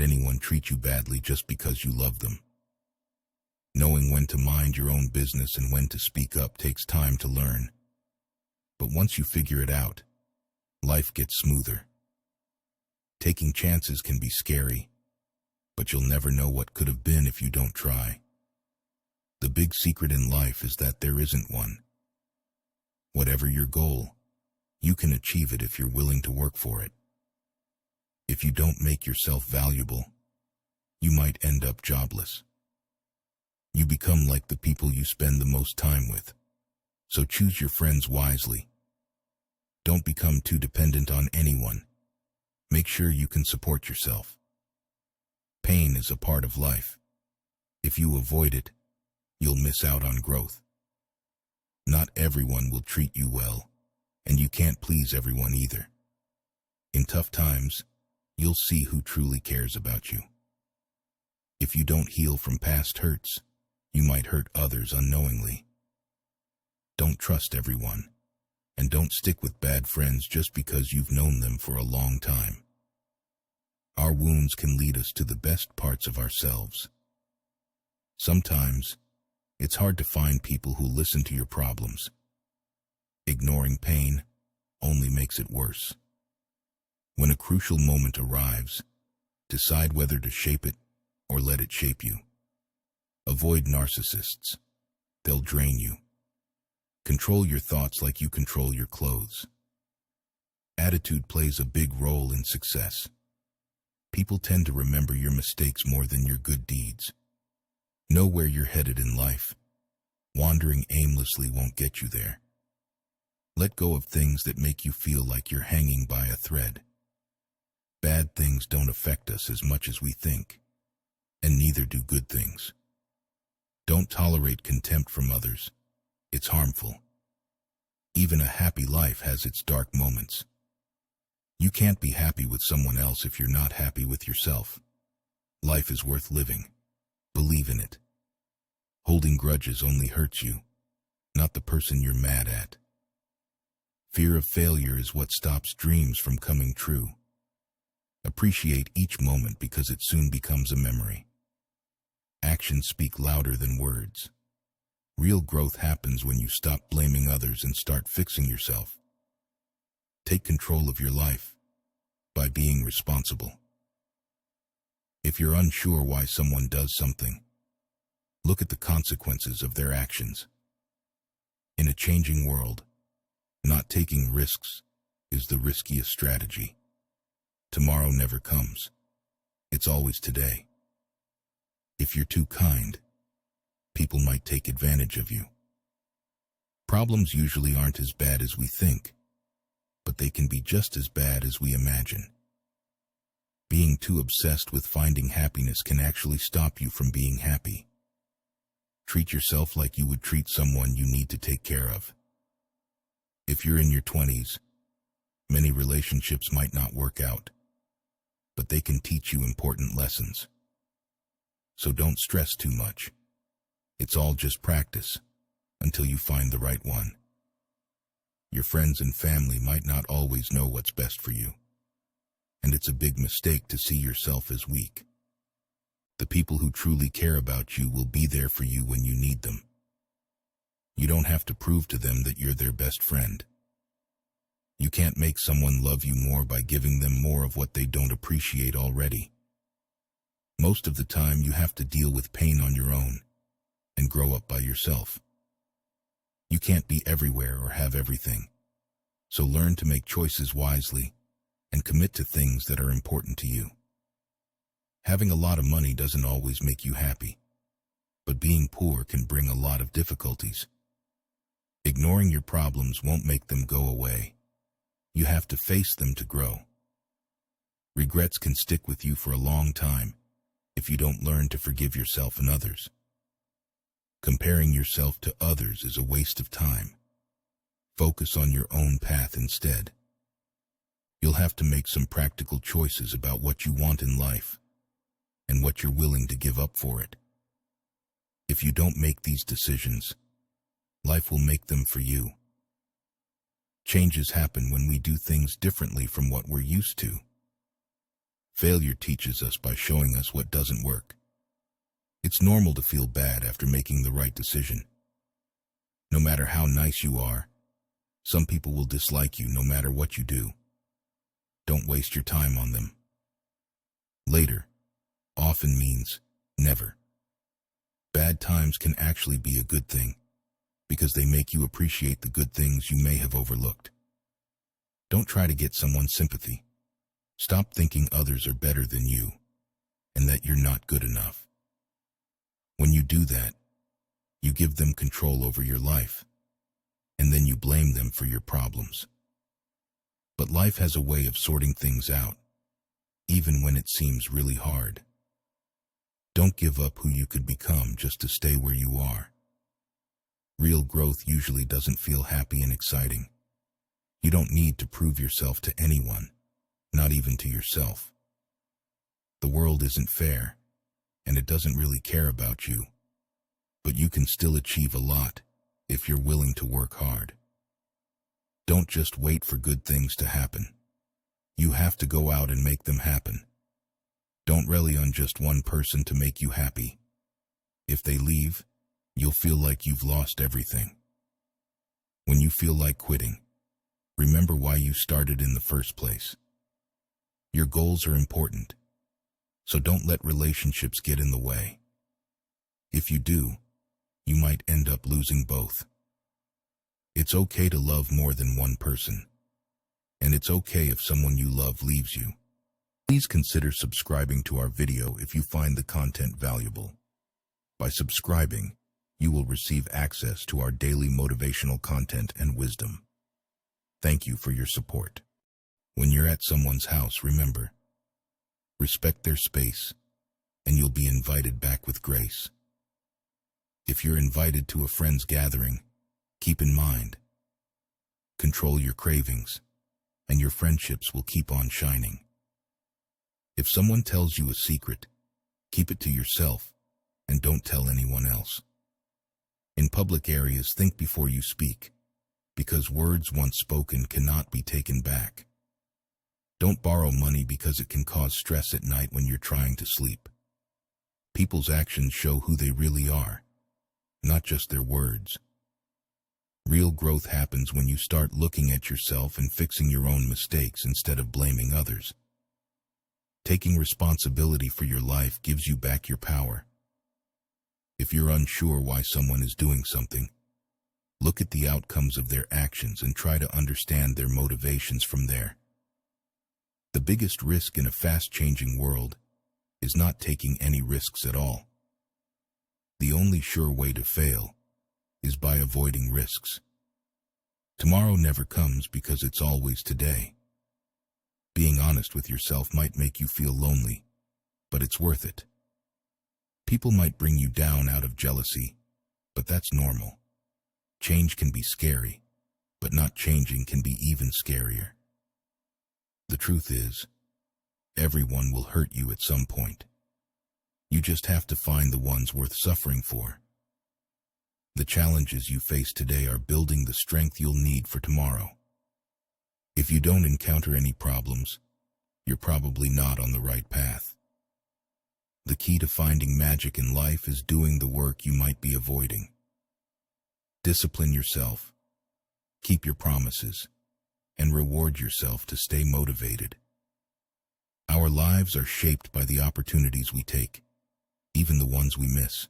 anyone treat you badly just because you love them. Knowing when to mind your own business and when to speak up takes time to learn. But once you figure it out, life gets smoother. Taking chances can be scary, but you'll never know what could have been if you don't try. The big secret in life is that there isn't one. Whatever your goal, you can achieve it if you're willing to work for it. If you don't make yourself valuable, you might end up jobless. You become like the people you spend the most time with, so choose your friends wisely. Don't become too dependent on anyone. Make sure you can support yourself. Pain is a part of life. If you avoid it, you'll miss out on growth. Not everyone will treat you well, and you can't please everyone either. In tough times, you'll see who truly cares about you. If you don't heal from past hurts, you might hurt others unknowingly. Don't trust everyone, and don't stick with bad friends just because you've known them for a long time. Our wounds can lead us to the best parts of ourselves. Sometimes, it's hard to find people who listen to your problems. Ignoring pain only makes it worse. When a crucial moment arrives, decide whether to shape it or let it shape you. Avoid narcissists. They'll drain you. Control your thoughts like you control your clothes. Attitude plays a big role in success. People tend to remember your mistakes more than your good deeds. Know where you're headed in life. Wandering aimlessly won't get you there. Let go of things that make you feel like you're hanging by a thread. Bad things don't affect us as much as we think, and neither do good things. Don't tolerate contempt from others. It's harmful. Even a happy life has its dark moments. You can't be happy with someone else if you're not happy with yourself. Life is worth living. Believe in it. Holding grudges only hurts you, not the person you're mad at. Fear of failure is what stops dreams from coming true. Appreciate each moment because it soon becomes a memory. Actions speak louder than words. Real growth happens when you stop blaming others and start fixing yourself. Take control of your life by being responsible. If you're unsure why someone does something, look at the consequences of their actions. In a changing world, not taking risks is the riskiest strategy. Tomorrow never comes. It's always today. If you're too kind, people might take advantage of you. Problems usually aren't as bad as we think, but they can be just as bad as we imagine. Being too obsessed with finding happiness can actually stop you from being happy. Treat yourself like you would treat someone you need to take care of. If you're in your 20s, many relationships might not work out, but they can teach you important lessons. So don't stress too much. It's all just practice until you find the right one. Your friends and family might not always know what's best for you, and it's a big mistake to see yourself as weak. The people who truly care about you will be there for you when you need them. You don't have to prove to them that you're their best friend. You can't make someone love you more by giving them more of what they don't appreciate already. Most of the time you have to deal with pain on your own and grow up by yourself. You can't be everywhere or have everything, so learn to make choices wisely and commit to things that are important to you. Having a lot of money doesn't always make you happy, but being poor can bring a lot of difficulties. Ignoring your problems won't make them go away. You have to face them to grow. Regrets can stick with you for a long time if you don't learn to forgive yourself and others. Comparing yourself to others is a waste of time. Focus on your own path instead. You'll have to make some practical choices about what you want in life and what you're willing to give up for it. If you don't make these decisions, life will make them for you. Changes happen when we do things differently from what we're used to. Failure teaches us by showing us what doesn't work. It's normal to feel bad after making the right decision. No matter how nice you are, some people will dislike you no matter what you do. Don't waste your time on them. Later often means never. Bad times can actually be a good thing, because they make you appreciate the good things you may have overlooked. Don't try to get someone's sympathy. Stop thinking others are better than you, and that you're not good enough. When you do that, you give them control over your life, and then you blame them for your problems. But life has a way of sorting things out, even when it seems really hard. Don't give up who you could become just to stay where you are. Real growth usually doesn't feel happy and exciting. You don't need to prove yourself to anyone, not even to yourself. The world isn't fair, and it doesn't really care about you. But you can still achieve a lot if you're willing to work hard. Don't just wait for good things to happen. You have to go out and make them happen. Don't rely on just one person to make you happy. If they leave, you'll feel like you've lost everything. When you feel like quitting, remember why you started in the first place. Your goals are important, so don't let relationships get in the way. If you do, you might end up losing both. It's okay to love more than one person, and it's okay if someone you love leaves you. Please consider subscribing to our video if you find the content valuable. By subscribing, you will receive access to our daily motivational content and wisdom. Thank you for your support. When you're at someone's house, remember, respect their space, and you'll be invited back with grace. If you're invited to a friend's gathering, keep in mind, control your cravings, and your friendships will keep on shining. If someone tells you a secret, keep it to yourself, and don't tell anyone else. In public areas, think before you speak, because words once spoken cannot be taken back. Don't borrow money because it can cause stress at night when you're trying to sleep. People's actions show who they really are, not just their words. Real growth happens when you start looking at yourself and fixing your own mistakes instead of blaming others. Taking responsibility for your life gives you back your power. If you're unsure why someone is doing something, look at the outcomes of their actions and try to understand their motivations from there. The biggest risk in a fast-changing world is not taking any risks at all. The only sure way to fail is by avoiding risks. Tomorrow never comes because it's always today. Being honest with yourself might make you feel lonely, but it's worth it. People might bring you down out of jealousy, but that's normal. Change can be scary, but not changing can be even scarier. The truth is, everyone will hurt you at some point. You just have to find the ones worth suffering for. The challenges you face today are building the strength you'll need for tomorrow. If you don't encounter any problems, you're probably not on the right path. The key to finding magic in life is doing the work you might be avoiding. Discipline yourself, keep your promises, and reward yourself to stay motivated. Our lives are shaped by the opportunities we take, even the ones we miss.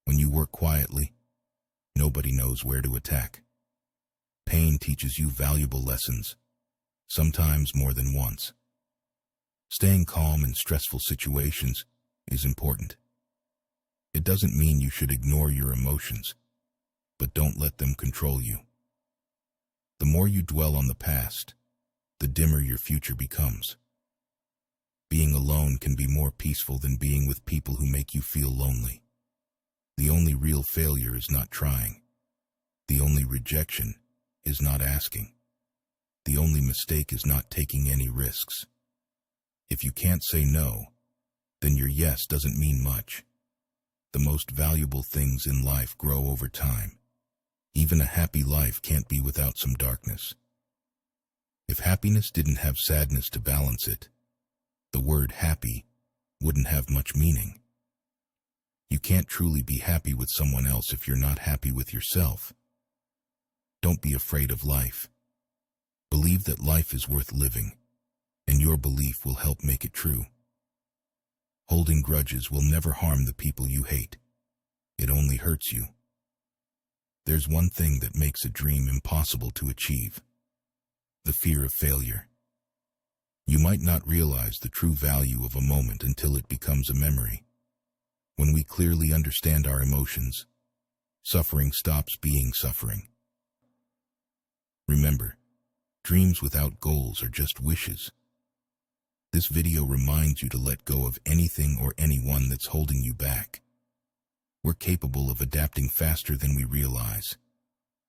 When you work quietly, nobody knows where to attack. Pain teaches you valuable lessons, sometimes more than once. Staying calm in stressful situations is important. It doesn't mean you should ignore your emotions, but don't let them control you. The more you dwell on the past, the dimmer your future becomes. Being alone can be more peaceful than being with people who make you feel lonely. The only real failure is not trying. The only rejection is not asking. The only mistake is not taking any risks. If you can't say no, then your yes doesn't mean much. The most valuable things in life grow over time. Even a happy life can't be without some darkness. If happiness didn't have sadness to balance it, the word happy wouldn't have much meaning. You can't truly be happy with someone else if you're not happy with yourself. Don't be afraid of life. Believe that life is worth living, and your belief will help make it true. Holding grudges will never harm the people you hate. It only hurts you. There's one thing that makes a dream impossible to achieve: the fear of failure. You might not realize the true value of a moment until it becomes a memory. When we clearly understand our emotions, suffering stops being suffering. Remember, dreams without goals are just wishes. This video reminds you to let go of anything or anyone that's holding you back. We're capable of adapting faster than we realize,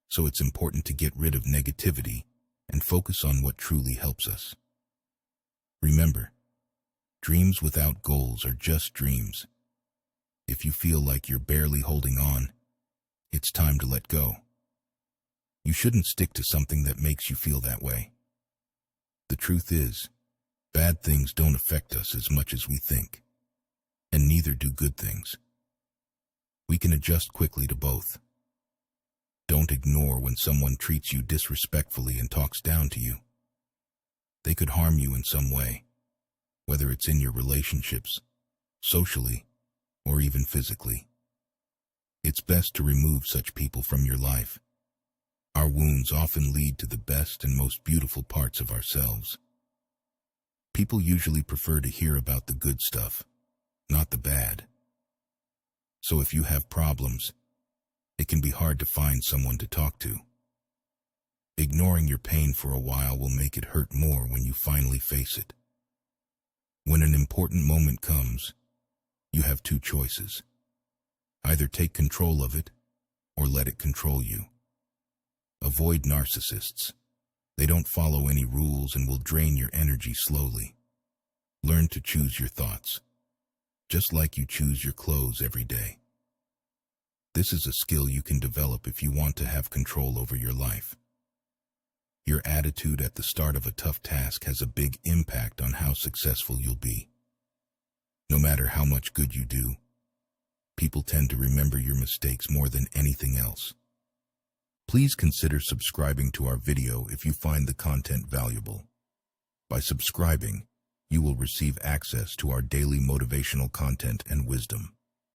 so it's important to get rid of negativity and focus on what truly helps us. Remember, dreams without goals are just dreams. If you feel like you're barely holding on, it's time to let go. You shouldn't stick to something that makes you feel that way. The truth is, bad things don't affect us as much as we think, and neither do good things. We can adjust quickly to both. Don't ignore when someone treats you disrespectfully and talks down to you. They could harm you in some way, whether it's in your relationships, socially, or even physically. It's best to remove such people from your life. Our wounds often lead to the best and most beautiful parts of ourselves. People usually prefer to hear about the good stuff, not the bad. So if you have problems, it can be hard to find someone to talk to. Ignoring your pain for a while will make it hurt more when you finally face it. When an important moment comes, you have two choices. Either take control of it, or let it control you. Avoid narcissists. They don't follow any rules and will drain your energy slowly. Learn to choose your thoughts, just like you choose your clothes every day. This is a skill you can develop if you want to have control over your life. Your attitude at the start of a tough task has a big impact on how successful you'll be. No matter how much good you do, people tend to remember your mistakes more than anything else. Please consider subscribing to our video if you find the content valuable. By subscribing, you will receive access to our daily motivational content and wisdom.